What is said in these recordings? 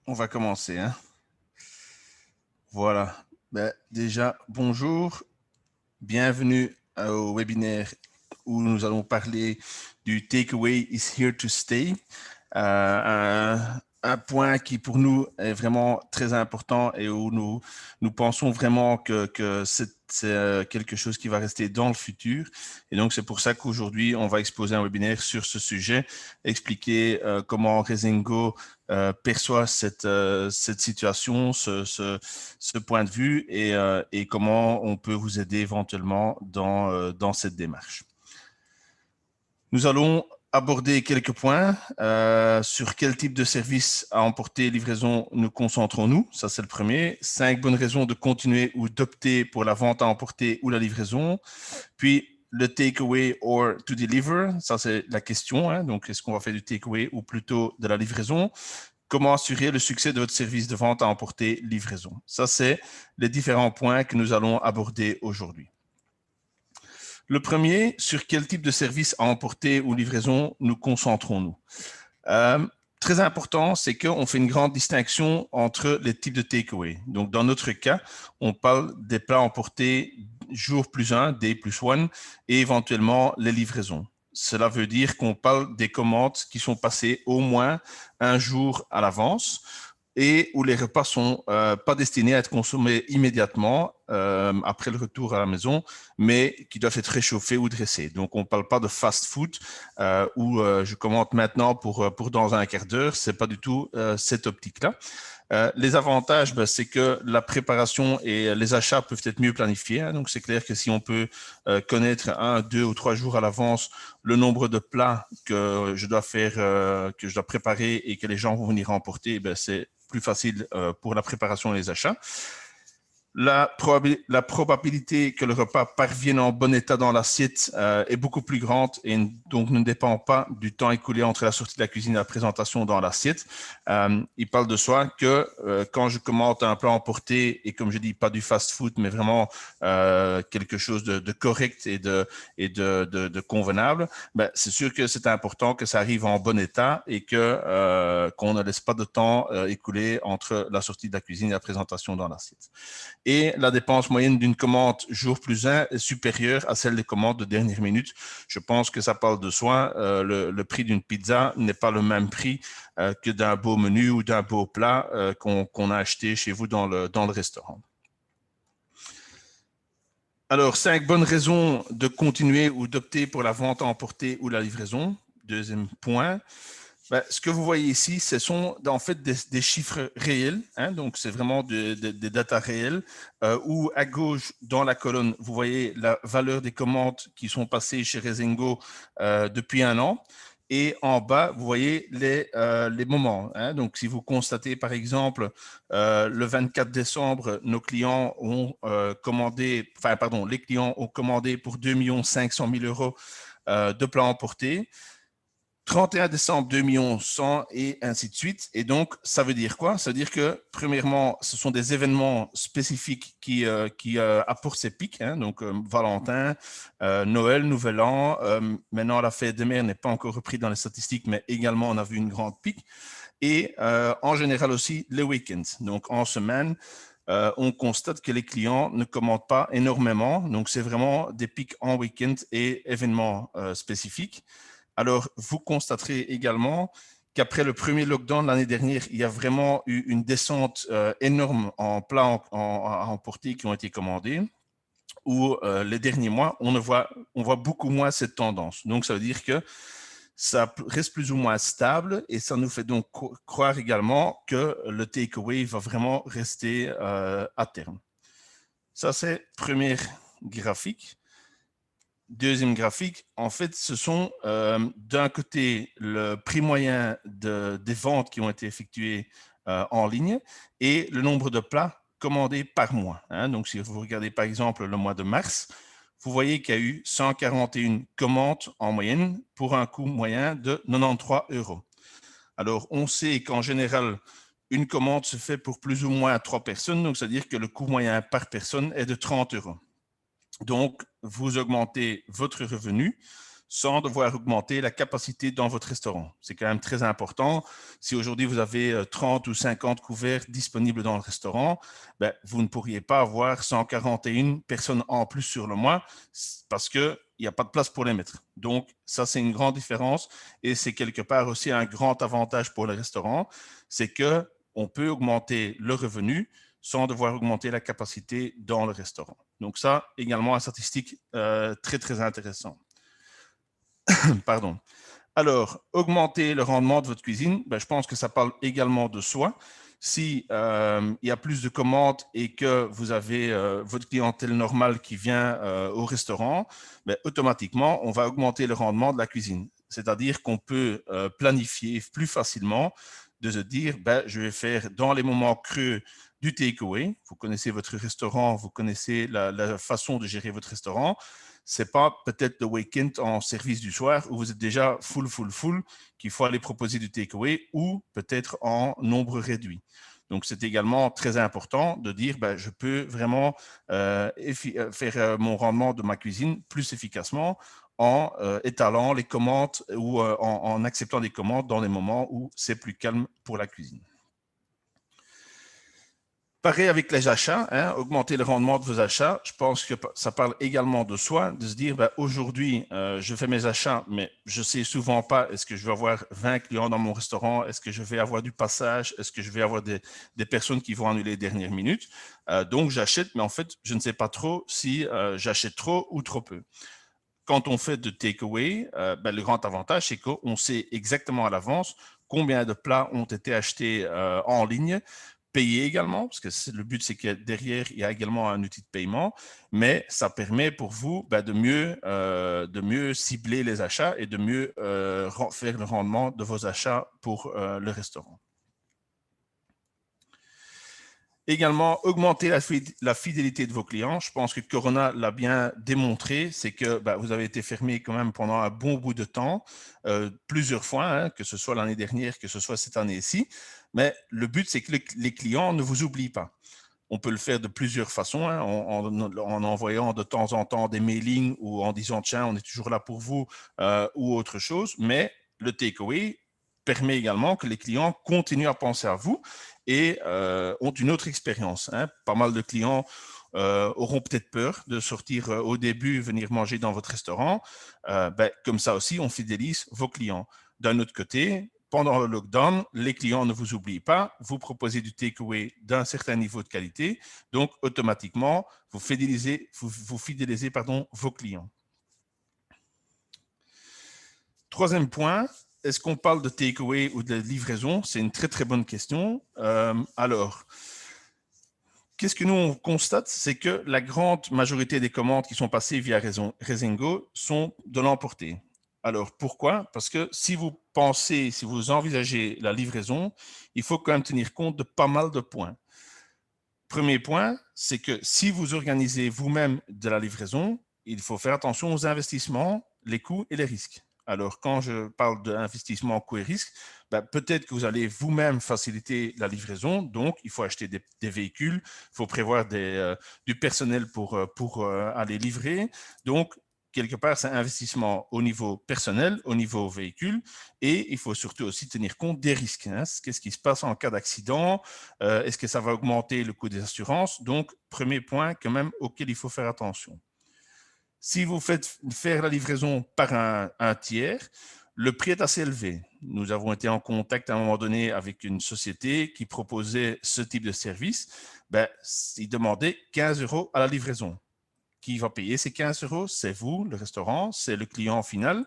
On va commencer, hein. Voilà. Déjà, bonjour. Bienvenue au webinaire où nous allons parler du Takeaway is here to stay. Un point qui pour nous est vraiment très important et où nous pensons vraiment que c'est quelque chose qui va rester dans le futur. Et donc, c'est pour ça qu'aujourd'hui, on va exposer un webinaire sur ce sujet, expliquer comment Rezengo perçoit cette situation, ce point de vue et comment on peut vous aider éventuellement dans cette démarche. Nous allons aborder quelques points sur quel type de service à emporter livraison nous concentrons-nous. Ça, c'est le premier. 5 bonnes raisons de continuer ou d'opter pour la vente à emporter ou la livraison. Puis, le takeaway or to deliver. Ça, c'est la question. Hein. Donc, est-ce qu'on va faire du takeaway ou plutôt de la livraison? Comment assurer le succès de votre service de vente à emporter livraison? Ça, c'est les différents points que nous allons aborder aujourd'hui. Le premier, sur quel type de service à emporter ou livraison nous concentrons-nous? Très important, c'est qu'on fait une grande distinction entre les types de takeaway. Donc, dans notre cas, on parle des plats emportés jour plus 1, day plus 1, et éventuellement les livraisons. Cela veut dire qu'on parle des commandes qui sont passées au moins un jour à l'avance et où les repas sont pas destinés à être consommés immédiatement après le retour à la maison, mais qui doivent être réchauffés ou dressés. Donc, on ne parle pas de fast-food où je commande maintenant pour dans un quart d'heure. C'est pas du tout cette optique-là. Les avantages, c'est que la préparation et les achats peuvent être mieux planifiés. Hein. Donc, c'est clair que si on peut connaître 1, 2 ou 3 jours à l'avance le nombre de plats que je dois faire, que je dois préparer et que les gens vont venir emporter, c'est plus facile pour la préparation et les achats. La probabilité que le repas parvienne en bon état dans l'assiette est beaucoup plus grande et donc ne dépend pas du temps écoulé entre la sortie de la cuisine et la présentation dans l'assiette. Il parle de soi que quand je commande un plat emporté et comme je dis, pas du fast-food, mais vraiment quelque chose de correct et de convenable, c'est sûr que c'est important que ça arrive en bon état et qu'on ne laisse pas de temps écoulé entre la sortie de la cuisine et la présentation dans l'assiette. Et la dépense moyenne d'une commande jour plus 1 est supérieure à celle des commandes de dernière minute. Je pense que ça parle de soi. Le prix d'une pizza n'est pas le même prix que d'un beau menu ou d'un beau plat qu'on a acheté chez vous dans le restaurant. Alors, 5 bonnes raisons de continuer ou d'opter pour la vente à emporter ou la livraison. Deuxième point. Ce que vous voyez ici, ce sont en fait des chiffres réels, hein, donc c'est vraiment des datas réelles, où à gauche, dans la colonne, vous voyez la valeur des commandes qui sont passées chez Rezengo depuis un an, et en bas, vous voyez les moments. Hein, donc, si vous constatez, par exemple, le 24 décembre, nos clients ont les clients ont commandé pour 2 500 000 € de plats emportés. 31 décembre 2 100 000 et ainsi de suite. Et donc, ça veut dire quoi? Ça veut dire que, premièrement, ce sont des événements spécifiques qui apportent ces pics. Hein, donc, Valentin, Noël, Nouvel An. Maintenant, la fête des mères n'est pas encore reprise dans les statistiques, mais également, on a vu une grande pic. Et en général aussi, les week-ends. Donc, en semaine, on constate que les clients ne commandent pas énormément. Donc, c'est vraiment des pics en week-end et événements spécifiques. Alors, vous constaterez également qu'après le premier lockdown l'année dernière, il y a vraiment eu une descente énorme en plats à emporter qui ont été commandés, où les derniers mois, on voit beaucoup moins cette tendance. Donc, ça veut dire que ça reste plus ou moins stable et ça nous fait donc croire également que le takeaway va vraiment rester à terme. Ça, c'est le premier graphique. Deuxième graphique, en fait, ce sont d'un côté le prix moyen des ventes qui ont été effectuées en ligne et le nombre de plats commandés par mois. Hein. Donc, si vous regardez par exemple le mois de mars, vous voyez qu'il y a eu 141 commandes en moyenne pour un coût moyen de 93 €. Alors, on sait qu'en général, une commande se fait pour plus ou moins 3 personnes, donc c'est-à-dire que le coût moyen par personne est de 30 €. Donc, vous augmentez votre revenu sans devoir augmenter la capacité dans votre restaurant. C'est quand même très important. Si aujourd'hui vous avez 30 ou 50 couverts disponibles dans le restaurant, ben, vous ne pourriez pas avoir 141 personnes en plus sur le mois parce qu'il n'y a pas de place pour les mettre. Donc, ça, c'est une grande différence et c'est quelque part aussi un grand avantage pour le restaurant, c'est qu'on peut augmenter le revenu sans devoir augmenter la capacité dans le restaurant. Donc ça, également, une statistique très, très intéressante. Pardon. Alors, augmenter le rendement de votre cuisine, ben, je pense que ça parle également de soi. Si il y a plus de commandes et que vous avez votre clientèle normale qui vient au restaurant, ben, automatiquement, on va augmenter le rendement de la cuisine. C'est-à-dire qu'on peut planifier plus facilement de se dire, ben, je vais faire dans les moments creux du takeaway. Vous connaissez votre restaurant, vous connaissez la façon de gérer votre restaurant. C'est pas peut-être le week-end en service du soir où vous êtes déjà full, qu'il faut aller proposer du takeaway ou peut-être en nombre réduit. Donc, c'est également très important de dire, ben, je peux vraiment faire mon rendement de ma cuisine plus efficacement en étalant les commandes ou en acceptant des commandes dans les moments où c'est plus calme pour la cuisine. Pareil avec les achats, hein, augmenter le rendement de vos achats. Je pense que ça parle également de soi, de se dire, ben, aujourd'hui, je fais mes achats, mais je ne sais souvent pas, est-ce que je vais avoir 20 clients dans mon restaurant? Est-ce que je vais avoir du passage? Est-ce que je vais avoir des personnes qui vont annuler les dernières minutes? Donc, j'achète, mais en fait, je ne sais pas trop si j'achète trop ou trop peu. Quand on fait de takeaway, ben, le grand avantage, c'est qu'on sait exactement à l'avance combien de plats ont été achetés en ligne, payer également, parce que le but, c'est que derrière, il y a également un outil de paiement, mais ça permet pour vous ben, de mieux cibler les achats et de mieux faire le rendement de vos achats pour le restaurant. Également, augmenter la fidélité de vos clients. Je pense que Corona l'a bien démontré, c'est que bah, vous avez été fermé quand même pendant un bon bout de temps, plusieurs fois, hein, que ce soit l'année dernière, que ce soit cette année-ci. Mais le but, c'est que les clients ne vous oublient pas. On peut le faire de plusieurs façons, hein, en envoyant de temps en temps des mailings ou en disant « tiens, on est toujours là pour vous » ou autre chose. Mais le takeaway permet également que les clients continuent à penser à vous et ont une autre expérience. Hein. Pas mal de clients auront peut-être peur de sortir au début, venir manger dans votre restaurant. Ben, comme ça aussi, on fidélise vos clients. D'un autre côté, pendant le lockdown, les clients ne vous oublient pas, vous proposez du takeaway d'un certain niveau de qualité, donc automatiquement, vous fidélisez vos clients. Troisième point, est-ce qu'on parle de takeaway ou de livraison? C'est une très, très bonne question. Alors, qu'est-ce que nous, on constate? C'est que la grande majorité des commandes qui sont passées via Rezengo sont de l'emporter. Alors, pourquoi? Parce que si vous pensez, si vous envisagez la livraison, il faut quand même tenir compte de pas mal de points. Premier point, c'est que si vous organisez vous-même de la livraison, il faut faire attention aux investissements, les coûts et les risques. Alors, quand je parle d'investissement, coûts et risques, ben, peut-être que vous allez vous-même faciliter la livraison. Donc, il faut acheter des véhicules, il faut prévoir du personnel pour aller livrer. Donc, quelque part, c'est un investissement au niveau personnel, au niveau véhicule, et il faut surtout aussi tenir compte des risques. Hein. Qu'est-ce qui se passe en cas d'accident? Est-ce que ça va augmenter le coût des assurances? Donc, premier point quand même auquel il faut faire attention. Si vous faites faire la livraison par un tiers, le prix est assez élevé. Nous avons été en contact à un moment donné avec une société qui proposait ce type de service. Ben, ils demandaient 15 € à la livraison. Qui va payer ces 15 €? C'est vous, le restaurant, c'est le client final,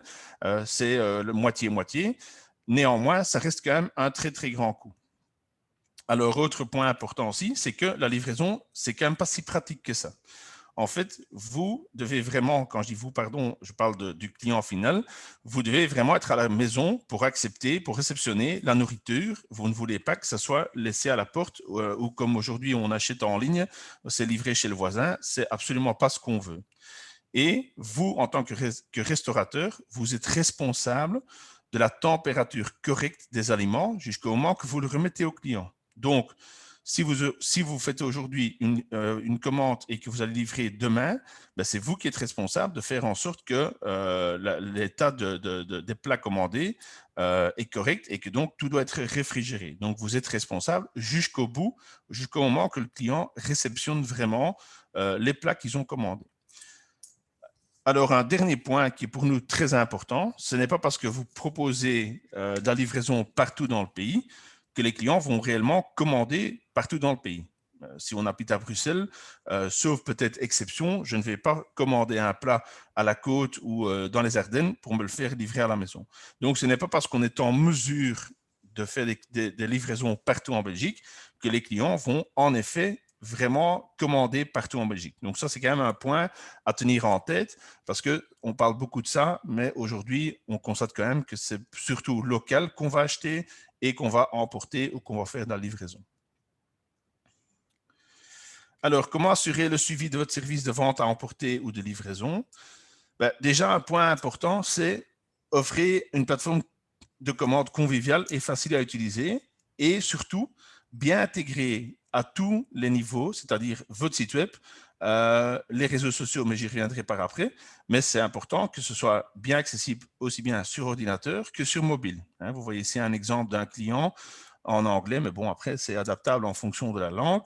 c'est le moitié-moitié. Néanmoins, ça reste quand même un très, très grand coût. Alors, autre point important aussi, c'est que la livraison, c'est quand même pas si pratique que ça. En fait, vous devez vraiment, quand je dis vous, pardon, je parle du client final, vous devez vraiment être à la maison pour accepter, pour réceptionner la nourriture. Vous ne voulez pas que ça soit laissé à la porte ou comme aujourd'hui on achète en ligne, c'est livré chez le voisin. C'est absolument pas ce qu'on veut. Et vous, en tant que restaurateur, vous êtes responsable de la température correcte des aliments jusqu'au moment que vous le remettez au client. Donc, Si vous faites aujourd'hui une commande et que vous allez livrer demain, ben c'est vous qui êtes responsable de faire en sorte que l'état des plats commandés est correct et que donc tout doit être réfrigéré. Donc, vous êtes responsable jusqu'au bout, jusqu'au moment que le client réceptionne vraiment les plats qu'ils ont commandés. Alors, un dernier point qui est pour nous très important, ce n'est pas parce que vous proposez de la livraison partout dans le pays que les clients vont réellement commander partout dans le pays. Si on habite à Bruxelles, sauf peut-être exception, je ne vais pas commander un plat à la côte ou dans les Ardennes pour me le faire livrer à la maison. Donc, ce n'est pas parce qu'on est en mesure de faire des livraisons partout en Belgique que les clients vont en effet vraiment commander partout en Belgique. Donc ça, c'est quand même un point à tenir en tête parce qu'on parle beaucoup de ça, mais aujourd'hui, on constate quand même que c'est surtout local qu'on va acheter et qu'on va emporter ou qu'on va faire de la livraison. Alors, comment assurer le suivi de votre service de vente à emporter ou de livraison? Ben, déjà, un point important, c'est offrir une plateforme de commande conviviale et facile à utiliser et surtout bien intégrée à tous les niveaux, c'est-à-dire votre site web, les réseaux sociaux, mais j'y reviendrai par après, mais c'est important que ce soit bien accessible aussi bien sur ordinateur que sur mobile. Vous voyez ici un exemple d'un client en anglais, mais bon, après, c'est adaptable en fonction de la langue,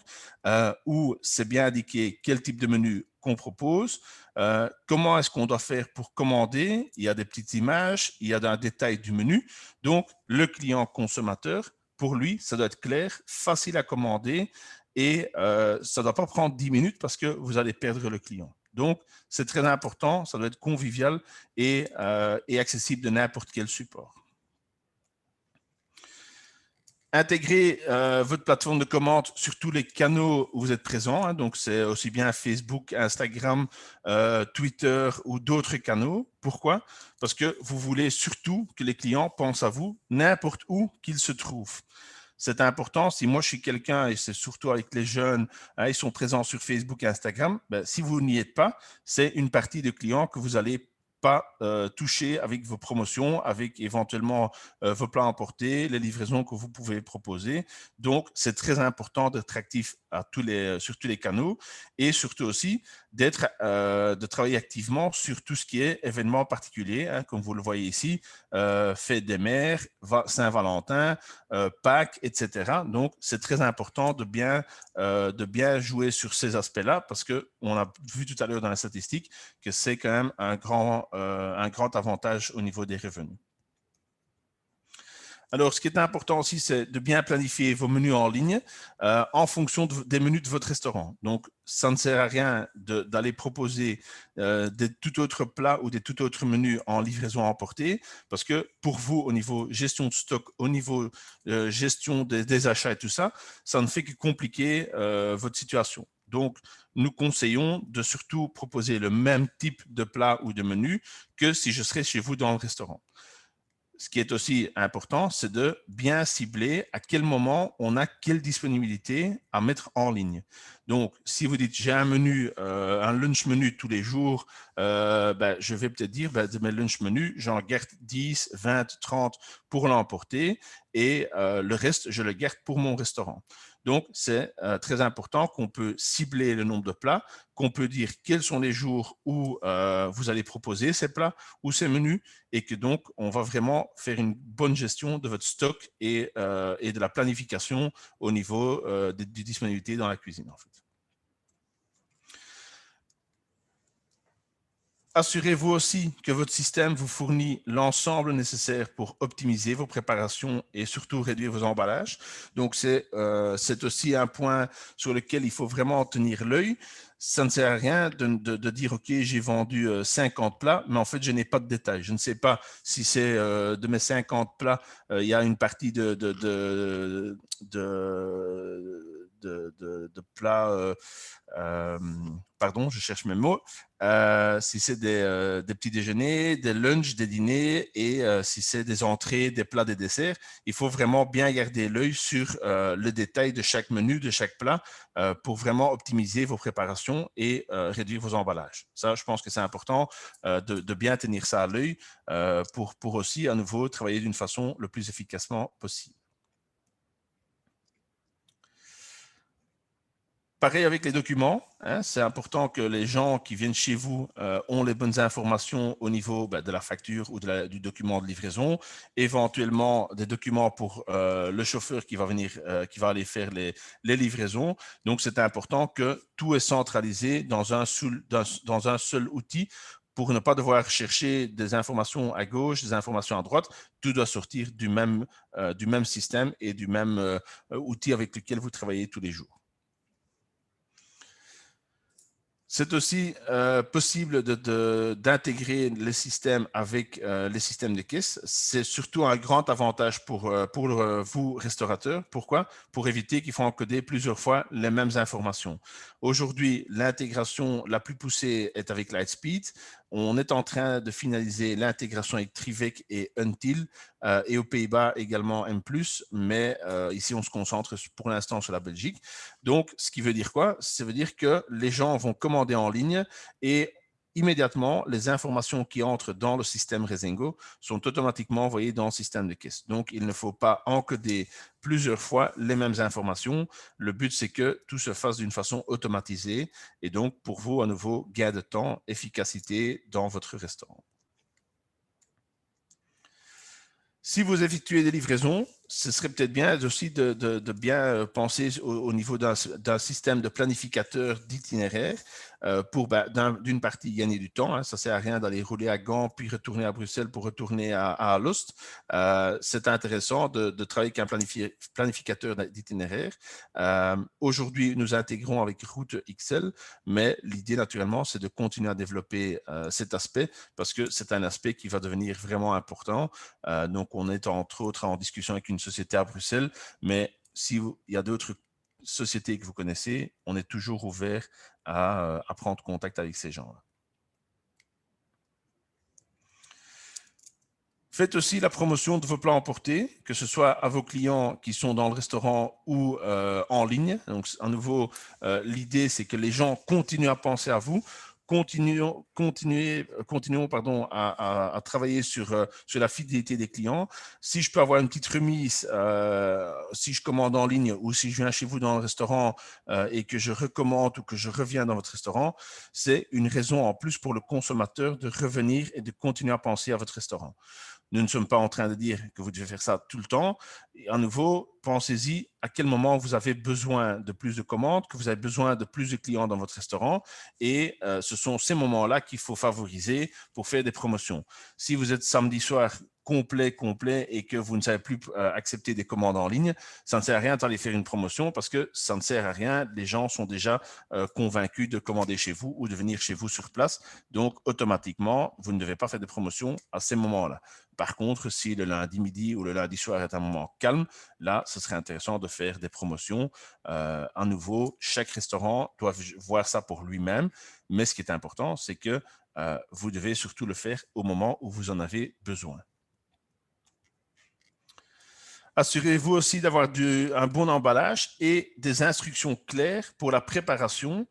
où c'est bien indiqué quel type de menu qu'on propose, comment est-ce qu'on doit faire pour commander, il y a des petites images, il y a un détail du menu, donc le client consommateur, pour lui, ça doit être clair, facile à commander et ça ne doit pas prendre 10 minutes parce que vous allez perdre le client. Donc, c'est très important, ça doit être convivial et accessible de n'importe quel support. Intégrer votre plateforme de commande sur tous les canaux où vous êtes présent. Donc, c'est aussi bien Facebook, Instagram, Twitter ou d'autres canaux. Pourquoi? Parce que vous voulez surtout que les clients pensent à vous n'importe où qu'ils se trouvent. C'est important. Si moi, je suis quelqu'un, et c'est surtout avec les jeunes, ils sont présents sur Facebook et Instagram, ben, si vous n'y êtes pas, c'est une partie de clients que vous allez pas toucher avec vos promotions, avec éventuellement vos plats emportés, les livraisons que vous pouvez proposer. Donc, c'est très important d'être actif sur tous les canaux et surtout aussi de travailler activement sur tout ce qui est événements particuliers, comme vous le voyez ici, fête des mères, Saint-Valentin, Pâques, etc. Donc, c'est très important de bien jouer sur ces aspects-là parce qu'on a vu tout à l'heure dans la statistique que c'est quand même un grand avantage au niveau des revenus. Alors, ce qui est important aussi, c'est de bien planifier vos menus en ligne en fonction des menus de votre restaurant. Donc, ça ne sert à rien d'aller proposer des tout autres plats ou des tout autres menus en livraison à emporter parce que pour vous, au niveau gestion de stock, au niveau gestion des achats et tout ça, ça ne fait que compliquer votre situation. Donc, nous conseillons de surtout proposer le même type de plat ou de menu que si je serais chez vous dans le restaurant. Ce qui est aussi important, c'est de bien cibler à quel moment on a quelle disponibilité à mettre en ligne. Donc, si vous dites j'ai un menu, un lunch menu tous les jours, je vais peut-être dire de mes lunch menus, j'en garde 10, 20, 30 pour l'emporter et le reste, je le garde pour mon restaurant. Donc, c'est très important qu'on peut cibler le nombre de plats, qu'on peut dire quels sont les jours où vous allez proposer ces plats ou ces menus et que donc, on va vraiment faire une bonne gestion de votre stock et de la planification au niveau des disponibilités dans la cuisine, en fait. Assurez-vous aussi que votre système vous fournit l'ensemble nécessaire pour optimiser vos préparations et surtout réduire vos emballages. Donc, c'est aussi un point sur lequel il faut vraiment tenir l'œil. Ça ne sert à rien de dire, OK, j'ai vendu 50 plats, mais en fait, je n'ai pas de détails. Je ne sais pas si c'est de mes 50 plats, il y a une partie de plats, pardon, je cherche mes mots, si c'est des petits déjeuners, des lunchs, des dîners et si c'est des entrées, des plats, des desserts, il faut vraiment bien garder l'œil sur le détail de chaque menu, de chaque plat pour vraiment optimiser vos préparations et réduire vos emballages. Ça, je pense que c'est important de bien tenir ça à l'œil pour aussi à nouveau travailler d'une façon le plus efficacement possible. Pareil avec les documents, hein, c'est important que les gens qui viennent chez vous ont les bonnes informations au niveau de la facture ou du document de livraison, éventuellement des documents pour le chauffeur qui va venir, qui va aller faire les livraisons. Donc, c'est important que tout est centralisé dans un seul outil pour ne pas devoir chercher des informations à gauche, des informations à droite. Tout doit sortir du même système et du même outil avec lequel vous travaillez tous les jours. C'est aussi possible d'intégrer les systèmes avec les systèmes de caisse. C'est surtout un grand avantage pour vous, restaurateurs. Pourquoi? Pour éviter qu'il faut encoder plusieurs fois les mêmes informations. Aujourd'hui, l'intégration la plus poussée est avec Lightspeed. On est en train de finaliser l'intégration avec Trivec et Until et aux Pays-Bas également M+, mais ici, on se concentre pour l'instant sur la Belgique. Donc, ce qui veut dire quoi? Ça veut dire que les gens vont commander en ligne et immédiatement, les informations qui entrent dans le système Rezengo sont automatiquement envoyées dans le système de caisse. Donc, il ne faut pas encoder plusieurs fois les mêmes informations. Le but, c'est que tout se fasse d'une façon automatisée et donc, pour vous, à nouveau, gain de temps, efficacité dans votre restaurant. Si vous effectuez des livraisons, ce serait peut-être bien aussi de bien penser au niveau d'un système de planificateur d'itinéraire pour d'une partie gagner du temps. Hein. Ça ne sert à rien d'aller rouler à Gand puis retourner à Bruxelles pour retourner à Alost. C'est intéressant de travailler avec un planificateur d'itinéraire. Aujourd'hui, nous intégrons avec Route XL, mais l'idée naturellement, c'est de continuer à développer cet aspect parce que c'est un aspect qui va devenir vraiment important. Donc, on est entre autres en discussion avec une société à Bruxelles, mais s'il y a d'autres sociétés que vous connaissez, on est toujours ouvert à prendre contact avec ces gens-là. Faites aussi la promotion de vos plats emportés, que ce soit à vos clients qui sont dans le restaurant ou en ligne. Donc, à nouveau, l'idée, c'est que les gens continuent à penser à vous. Continuons à travailler sur la fidélité des clients. Si je peux avoir une petite remise, si je commande en ligne ou si je viens chez vous dans le restaurant et que je recommande ou que je reviens dans votre restaurant, c'est une raison en plus pour le consommateur de revenir et de continuer à penser à votre restaurant. Nous ne sommes pas en train de dire que vous devez faire ça tout le temps. Et à nouveau, pensez-y à quel moment vous avez besoin de plus de commandes, que vous avez besoin de plus de clients dans votre restaurant. Et ce sont ces moments-là qu'il faut favoriser pour faire des promotions. Si vous êtes samedi soir complet et que vous ne savez plus accepter des commandes en ligne, ça ne sert à rien d'aller faire une promotion parce que ça ne sert à rien. Les gens sont déjà convaincus de commander chez vous ou de venir chez vous sur place. Donc, automatiquement, vous ne devez pas faire de promotion à ces moments-là. Par contre, si le lundi midi ou le lundi soir est un moment calme, là, ce serait intéressant de faire des promotions. À nouveau, chaque restaurant doit voir ça pour lui-même. Mais ce qui est important, c'est que vous devez surtout le faire au moment où vous en avez besoin. Assurez-vous aussi d'avoir un bon emballage et des instructions claires pour la préparation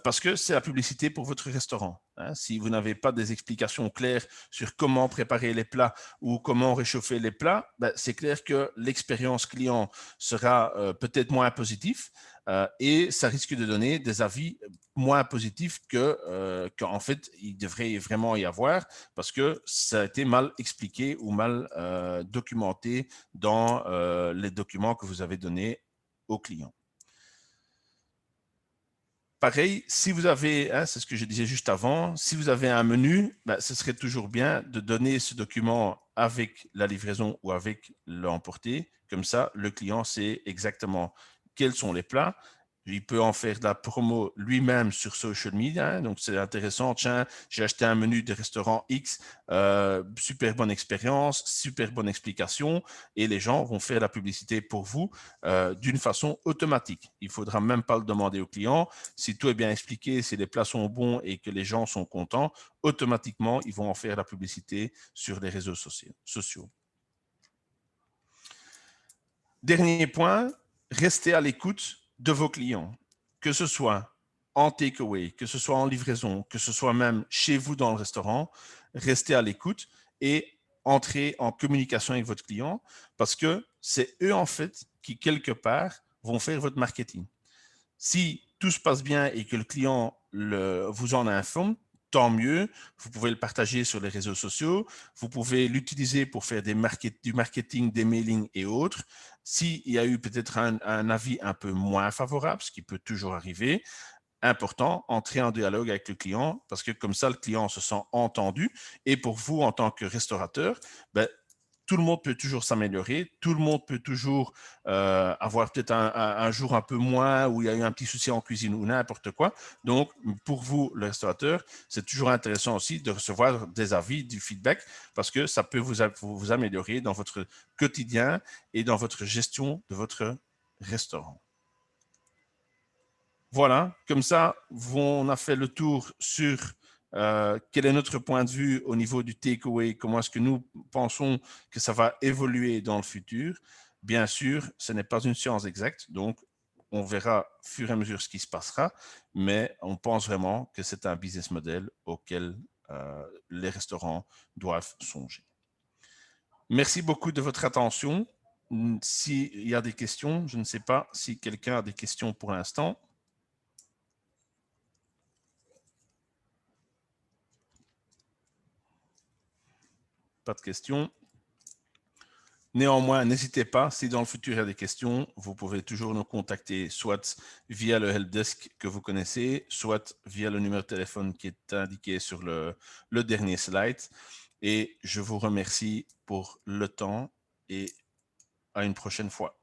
parce que c'est la publicité pour votre restaurant. Hein. Si vous n'avez pas des explications claires sur comment préparer les plats ou comment réchauffer les plats, c'est clair que l'expérience client sera peut-être moins positive et ça risque de donner des avis moins positifs qu'en fait, il devrait vraiment y avoir parce que ça a été mal expliqué ou mal documenté dans les documents que vous avez donnés aux clients. Pareil, si vous avez, hein, c'est ce que je disais juste avant, si vous avez un menu, ce serait toujours bien de donner ce document avec la livraison ou avec l'emporté. Comme ça, le client sait exactement quels sont les plats. Il peut en faire de la promo lui-même sur social media. Hein, donc, c'est intéressant. Tiens, j'ai acheté un menu de restaurant X, super bonne expérience, super bonne explication. Et les gens vont faire la publicité pour vous d'une façon automatique. Il ne faudra même pas le demander au client. Si tout est bien expliqué, si les plats sont bons et que les gens sont contents, automatiquement, ils vont en faire la publicité sur les réseaux sociaux. Dernier point, restez à l'écoute de vos clients, que ce soit en takeaway, que ce soit en livraison, que ce soit même chez vous dans le restaurant, restez à l'écoute et entrez en communication avec votre client parce que c'est eux en fait qui quelque part vont faire votre marketing. Si tout se passe bien et que le client vous en informe, tant mieux. Vous pouvez le partager sur les réseaux sociaux. Vous pouvez l'utiliser pour faire du marketing, des mailings et autres. S'il y a eu peut-être un avis un peu moins favorable, ce qui peut toujours arriver, important, entrer en dialogue avec le client parce que comme ça, le client se sent entendu. Et pour vous, en tant que restaurateur, ben, tout le monde peut toujours s'améliorer, tout le monde peut toujours avoir peut-être un jour un peu moins où il y a eu un petit souci en cuisine ou n'importe quoi. Donc, pour vous, le restaurateur, c'est toujours intéressant aussi de recevoir des avis, du feedback, parce que ça peut vous améliorer dans votre quotidien et dans votre gestion de votre restaurant. Voilà, comme ça, on a fait le tour sur quel est notre point de vue au niveau du takeaway, comment est-ce que nous pensons que ça va évoluer dans le futur. Bien sûr, ce n'est pas une science exacte, donc on verra au fur et à mesure ce qui se passera, mais on pense vraiment que c'est un business model auquel les restaurants doivent songer. Merci beaucoup de votre attention. S'il y a des questions, je ne sais pas si quelqu'un a des questions pour l'instant. Pas de questions. Néanmoins, n'hésitez pas, si dans le futur il y a des questions, vous pouvez toujours nous contacter soit via le helpdesk que vous connaissez, soit via le numéro de téléphone qui est indiqué sur le dernier slide. Et je vous remercie pour le temps et à une prochaine fois.